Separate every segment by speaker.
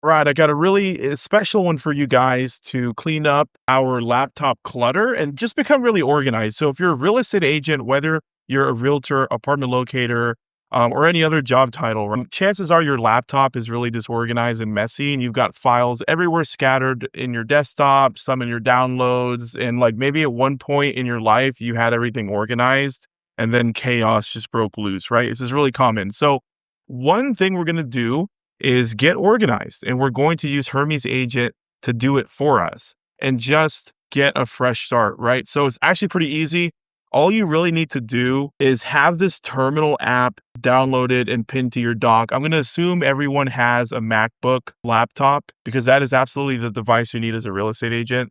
Speaker 1: Right, I got a really special one for you guys to clean up our laptop clutter and just become really organized. So if you're a real estate agent, whether you're a realtor, apartment locator, or any other job title, right, chances are your laptop is really disorganized and messy, and you've got files everywhere scattered in your desktop, some in your downloads, and like maybe at one point in your life you had everything organized, and then chaos just broke loose. Right, this is really common. So one thing we're going to do is get organized, and we're going to use Hermes Agent to do it for us and just get a fresh start, right? So it's actually pretty easy. All you really need to do is have this terminal app downloaded and pinned to your dock. I'm going to assume everyone has a MacBook laptop because that is absolutely the device you need as a real estate agent.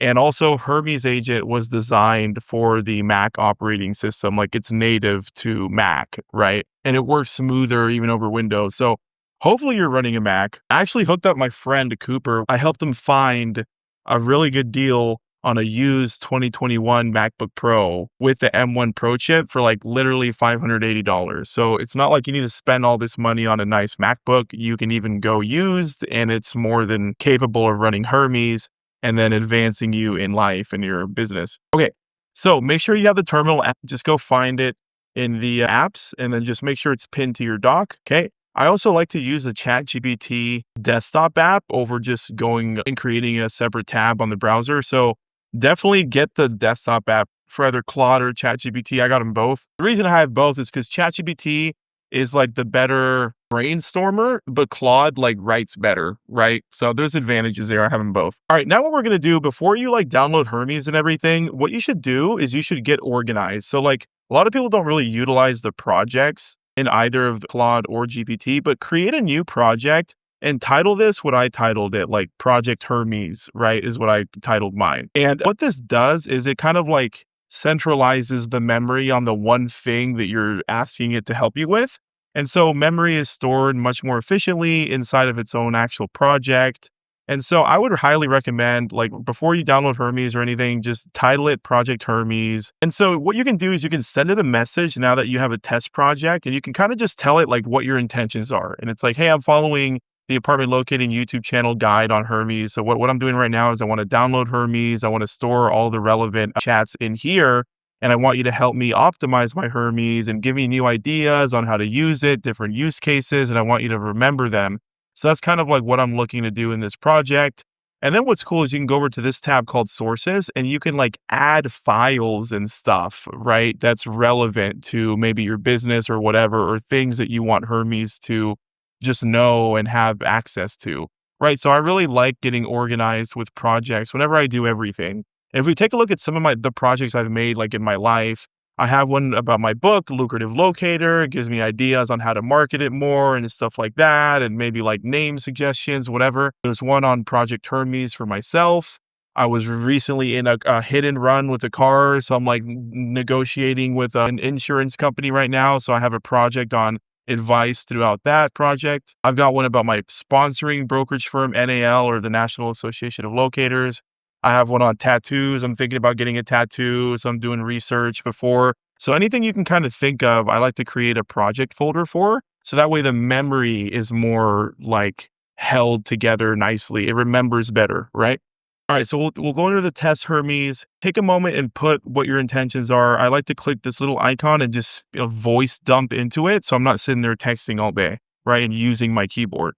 Speaker 1: And also Hermes Agent was designed for the Mac operating system. Like it's native to Mac, right? And it works smoother even over Windows. So hopefully you're running a Mac. I actually hooked up my friend Cooper. I helped him find a really good deal on a used 2021 MacBook Pro with the M1 Pro chip for like literally $580. So it's not like you need to spend all this money on a nice MacBook. You can even go used, and it's more than capable of running Hermes and then advancing you in life and your business. Okay, so make sure you have the terminal app. Just go find it in the apps and then just make sure it's pinned to your dock. Okay. I also like to use the ChatGPT desktop app over just going and creating a separate tab on the browser. So definitely get the desktop app for either Claude or ChatGPT. I got them both. The reason I have both is because ChatGPT is like the better brainstormer, but Claude like writes better, right? So there's advantages there. I have them both. All right, now what we're going to do before you like download Hermes and everything, what you should do is you should get organized. So like a lot of people don't really utilize the projects in either of the Claude or GPT, but create a new project and title this what I titled it, like Project Hermes, right? Is what I titled mine. And what this does is it kind of like centralizes the memory on the one thing that you're asking it to help you with. And so memory is stored much more efficiently inside of its own actual project. And so I would highly recommend, like before you download Hermes or anything, just title it Project Hermes. And so what you can do is you can send it a message now that you have a test project, and you can kind of just tell it like what your intentions are. And it's like, hey, I'm following the apartment locating YouTube channel guide on Hermes. So what I'm doing right now is I want to download Hermes. I want to store all the relevant chats in here. And I want you to help me optimize my Hermes and give me new ideas on how to use it, different use cases. And I want you to remember them. So that's kind of like what I'm looking to do in this project. And then what's cool is you can go over to this tab called sources, and you can like add files and stuff, right? That's relevant to maybe your business or whatever, or things that you want Hermes to just know and have access to, right? So I really like getting organized with projects whenever I do everything. And if we take a look at some of the projects I've made like in my life, I have one about my book, Lucrative Locator. It gives me ideas on how to market it more and stuff like that, and maybe like name suggestions, whatever. There's one on Project Hermes for myself. I was recently in a hit and run with a car, so I'm like negotiating with an insurance company right now. So I have a project on advice throughout that project. I've got one about my sponsoring brokerage firm, NAL, or the National Association of Locators. I have one on tattoos. I'm thinking about getting a tattoo, so I'm doing research before. So anything you can kind of think of, I like to create a project folder for. So that way the memory is more like held together nicely. It remembers better, right? All right, so we'll go into the test Hermes. Take a moment and put what your intentions are. I like to click this little icon and just voice dump into it, so I'm not sitting there texting all day, right, and using my keyboard.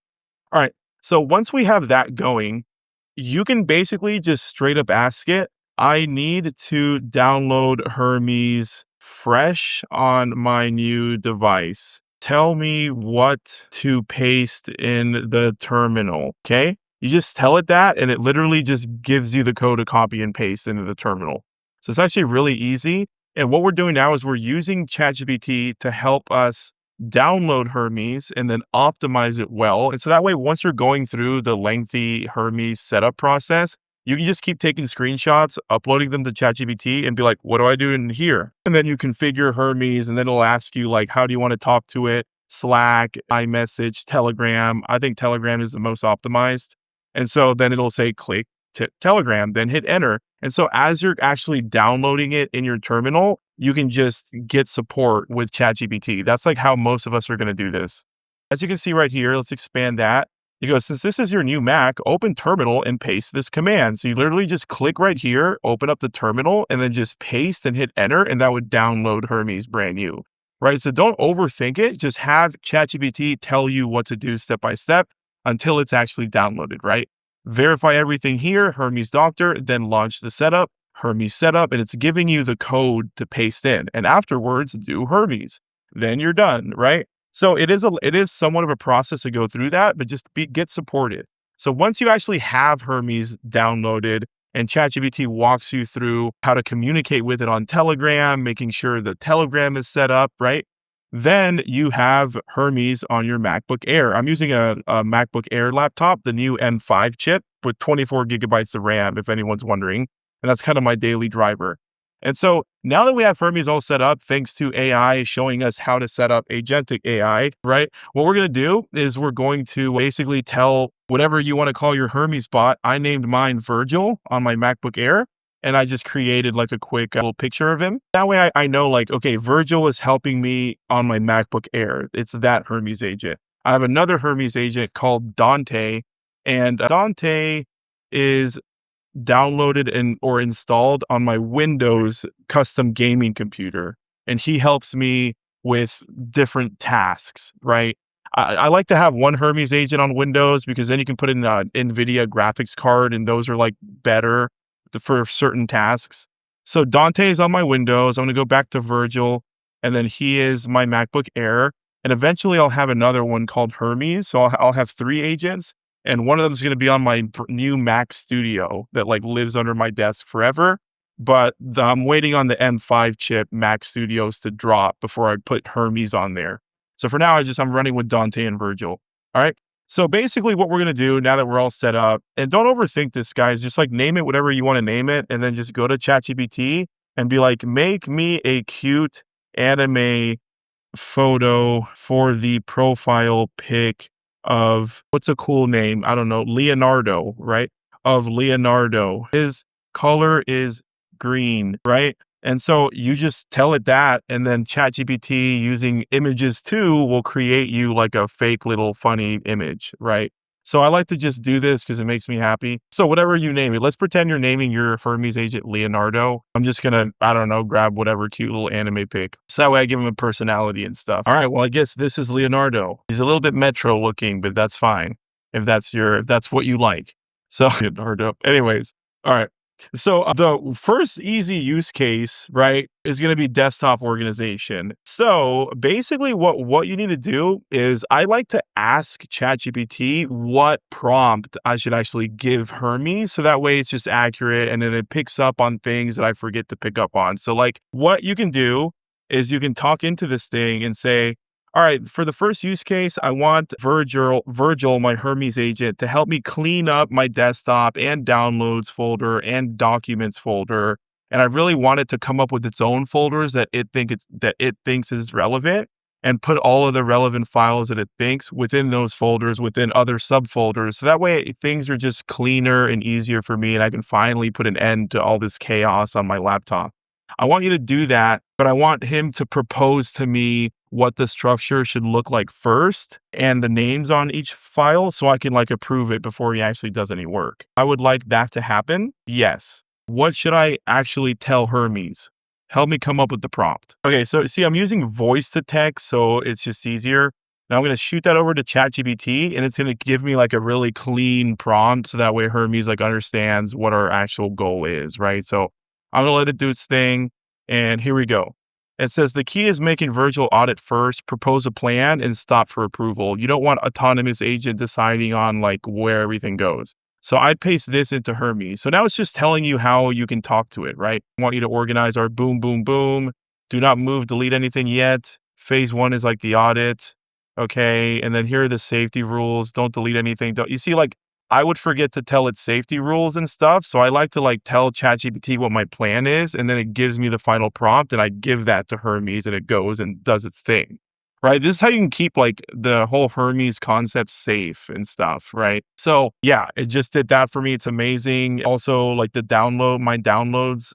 Speaker 1: All right, so once we have that going, you can basically just straight up ask it, I need to download Hermes fresh on my new device. Tell me what to paste in the terminal, okay? You just tell it that, and it literally just gives you the code to copy and paste into the terminal. So it's actually really easy. And what we're doing now is we're using ChatGPT to help us download Hermes and then optimize it well. And so that way, once you're going through the lengthy Hermes setup process, you can just keep taking screenshots, uploading them to ChatGPT and be like, what do I do in here? And then you configure Hermes, and then it'll ask you like, how do you want to talk to it? Slack, iMessage, Telegram. I think Telegram is the most optimized. And so then it'll say click Telegram, then hit enter. And so as you're actually downloading it in your terminal, you can just get support with ChatGPT. That's like how most of us are going to do this. As you can see right here, let's expand that. He goes, since this is your new Mac, open terminal and paste this command. So you literally just click right here, open up the terminal, and then just paste and hit enter, and that would download Hermes brand new, right? So don't overthink it. Just have ChatGPT tell you what to do step by step until it's actually downloaded, right? Verify everything here, Hermes Doctor, then launch the setup, Hermes setup, and it's giving you the code to paste in. And afterwards, do Hermes. Then you're done, right? So it is somewhat of a process to go through that, but just get supported. So once you actually have Hermes downloaded and ChatGPT walks you through how to communicate with it on Telegram, making sure the Telegram is set up, right? Then you have Hermes on your MacBook Air. I'm using a MacBook Air laptop, the new M5 chip with 24 gigabytes of RAM, if anyone's wondering. And that's kind of my daily driver. And so now that we have Hermes all set up, thanks to AI showing us how to set up agentic AI, right? What we're going to do is we're going to basically tell whatever you want to call your Hermes bot. I named mine Virgil on my MacBook Air, and I just created like a quick little picture of him. That way I know like, okay, Virgil is helping me on my MacBook Air. It's that Hermes agent. I have another Hermes agent called Dante, and Dante is downloaded or installed on my Windows custom gaming computer. And he helps me with different tasks, right? I like to have one Hermes agent on Windows because then you can put in an NVIDIA graphics card and those are like better for certain tasks. So Dante is on my Windows. I'm going to go back to Virgil, and then he is my MacBook Air. And eventually I'll have another one called Hermes. So I'll have 3 agents. And one of them is going to be on my new Mac Studio that like lives under my desk forever. But I'm waiting on the M5 chip Mac Studios to drop before I put Hermes on there. So for now, I'm running with Dante and Virgil. All right. So basically what we're going to do now that we're all set up, and don't overthink this, guys, just like name it whatever you want to name it. And then just go to ChatGPT and be like, make me a cute anime photo for the profile pic of, what's a cool name? I don't know, Leonardo, right? Of Leonardo. His color is green, right? And so you just tell it that, and then ChatGPT using images too will create you like a fake little funny image, right? So I like to just do this because it makes me happy. So whatever you name it, let's pretend you're naming your Hermes agent Leonardo. I'm just going to, I don't know, grab whatever cute little anime pic. So that way I give him a personality and stuff. All right, well, I guess this is Leonardo. He's a little bit metro looking, but that's fine if that's what you like. So Leonardo. Anyways, all right. So the first easy use case, right, is going to be desktop organization. So basically what you need to do is I like to ask ChatGPT what prompt I should actually give Hermes. So that way it's just accurate and then it picks up on things that I forget to pick up on. So like what you can do is you can talk into this thing and say, all right, for the first use case, I want Virgil, my Hermes agent, to help me clean up my desktop and downloads folder and documents folder. And I really want it to come up with its own folders that it thinks is relevant, and put all of the relevant files that it thinks within those folders, within other subfolders. So that way things are just cleaner and easier for me, and I can finally put an end to all this chaos on my laptop. I want you to do that, but I want him to propose to me what the structure should look like first and the names on each file so I can like approve it before he actually does any work. I would like that to happen. Yes. What should I actually tell Hermes? Help me come up with the prompt. Okay, so see, I'm using voice to text, so it's just easier. Now I'm going to shoot that over to ChatGPT, and it's going to give me like a really clean prompt so that way Hermes like understands what our actual goal is, right? So I'm going to let it do its thing, and here we go. It says the key is making Virgil audit first, propose a plan, and stop for approval. You don't want autonomous agent deciding on like where everything goes. So I'd paste this into Hermes. So now it's just telling you how you can talk to it, right? I want you to organize our boom, boom, boom. Do not move, delete anything yet. Phase 1 is like the audit. Okay. And then here are the safety rules. Don't delete anything. You see, like I would forget to tell it safety rules and stuff. So I like to like tell ChatGPT what my plan is, and then it gives me the final prompt, and I give that to Hermes and it goes and does its thing, right? This is how you can keep like the whole Hermes concept safe and stuff, right? So yeah, it just did that for me. It's amazing. Also like my downloads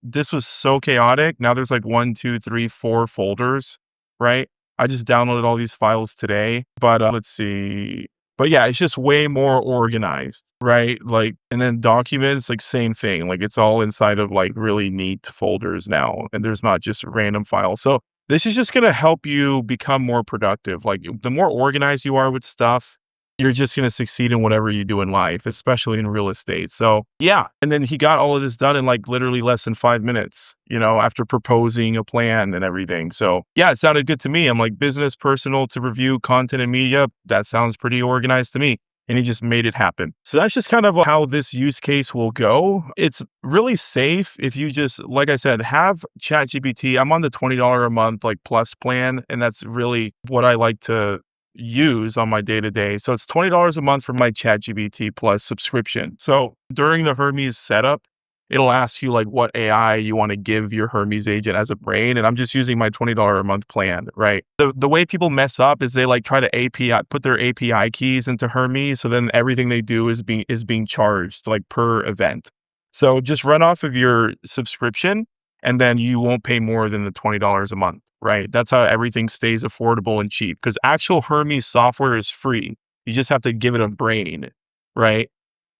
Speaker 1: this was so chaotic. Now there's like 1, 2, 3, 4 folders, right? I just downloaded all these files today, but let's see. But yeah, it's just way more organized, right? Like, and then documents, like same thing. Like it's all inside of like really neat folders now, and there's not just random files. So this is just going to help you become more productive. Like the more organized you are with stuff, you're just going to succeed in whatever you do in life, especially in real estate. So yeah. And then he got all of this done in like literally less than 5 minutes, after proposing a plan and everything. So yeah, it sounded good to me. I'm like business, personal to review, content and media. That sounds pretty organized to me. And he just made it happen. So that's just kind of how this use case will go. It's really safe if you just, like I said, have ChatGPT. I'm on the $20 a month like plus plan, and that's really what I like to use on my day-to-day. So it's $20 a month for my ChatGPT plus subscription. So during the Hermes setup, it'll ask you like what AI you want to give your Hermes agent as a brain. And I'm just using my $20 a month plan, right? The way people mess up is they like try to put their API keys into Hermes. So then everything they do is being charged like per event. So just run off of your subscription and then you won't pay more than the $20 a month, right? That's how everything stays affordable and cheap, because actual Hermes software is free. You just have to give it a brain, right?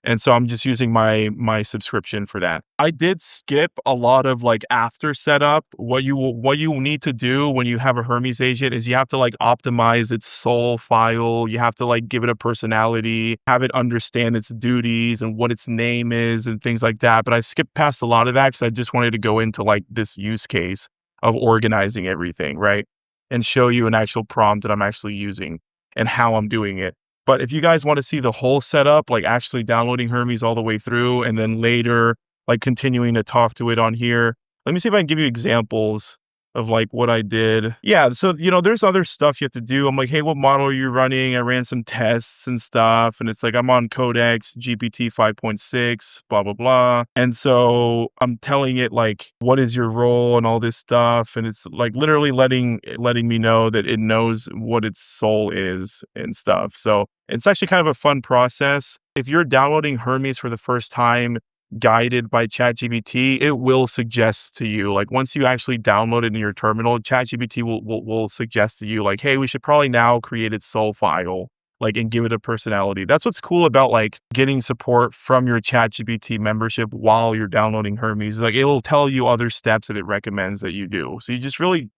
Speaker 1: And so I'm just using my subscription for that. I did skip a lot of like after setup. What you need to do when you have a Hermes agent is you have to like optimize its soul file. You have to like give it a personality, have it understand its duties and what its name is and things like that. But I skipped past a lot of that because I just wanted to go into like this use case of organizing everything, right? And show you an actual prompt that I'm actually using and how I'm doing it. But if you guys want to see the whole setup, like actually downloading Hermes all the way through and then later, like continuing to talk to it on here, let me see if I can give you examples of like what I did. Yeah. So, there's other stuff you have to do. I'm like, hey, what model are you running? I ran some tests and stuff. And it's like, I'm on Codex GPT 5.6, blah, blah, blah. And so I'm telling it like, what is your role and all this stuff. And it's like literally letting me know that it knows what its soul is and stuff. So it's actually kind of a fun process. If you're downloading Hermes for the first time, guided by ChatGPT, it will suggest to you, like once you actually download it in your terminal, ChatGPT will suggest to you like, hey, we should probably now create its soul file, like, and give it a personality. That's what's cool about like getting support from your ChatGPT membership while you're downloading Hermes. Like it'll tell you other steps that it recommends that you do. So you just really,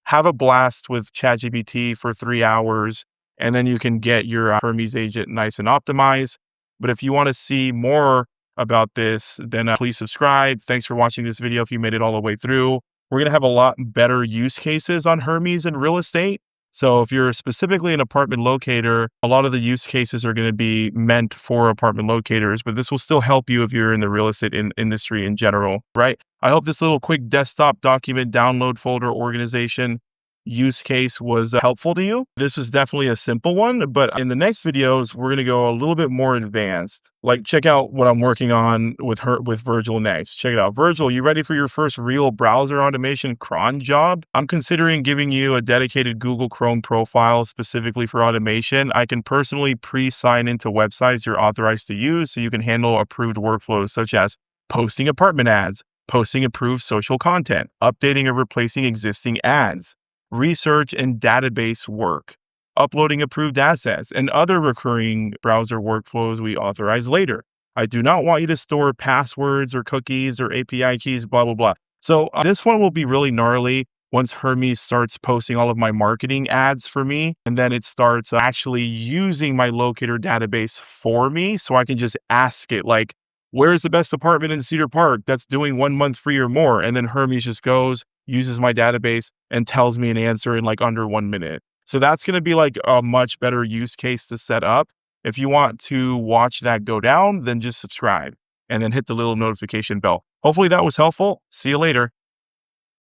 Speaker 1: have a blast with ChatGPT for 3 hours, and then you can get your Hermes agent nice and optimized. But if you want to see more about this, then please subscribe. Thanks for watching this video if you made it all the way through. We're going to have a lot better use cases on Hermes and real estate. So if you're specifically an apartment locator, a lot of the use cases are going to be meant for apartment locators, but this will still help you if you're in the real estate industry in general, right? I hope this little quick desktop document download folder organization use case was helpful to you. This was definitely a simple one, but in the next videos, we're going to go a little bit more advanced. Like check out what I'm working on with Virgil next. Check it out. Virgil, you ready for your first real browser automation cron job? I'm considering giving you a dedicated Google Chrome profile specifically for automation. I can personally pre-sign into websites you're authorized to use so you can handle approved workflows such as posting apartment ads, posting approved social content, updating or replacing existing ads, research and database work, uploading approved assets, and other recurring browser workflows we authorize later. I do not want you to store passwords or cookies or API keys, blah, blah, blah. So this one will be really gnarly once Hermes starts posting all of my marketing ads for me, and then it starts actually using my locator database for me. So I can just ask it like, where's the best apartment in Cedar Park that's doing 1 month free or more? And then Hermes just goes, uses my database and tells me an answer in like under 1 minute. So that's going to be like a much better use case to set up. If you want to watch that go down, then just subscribe and then hit the little notification bell. Hopefully that was helpful. See you later.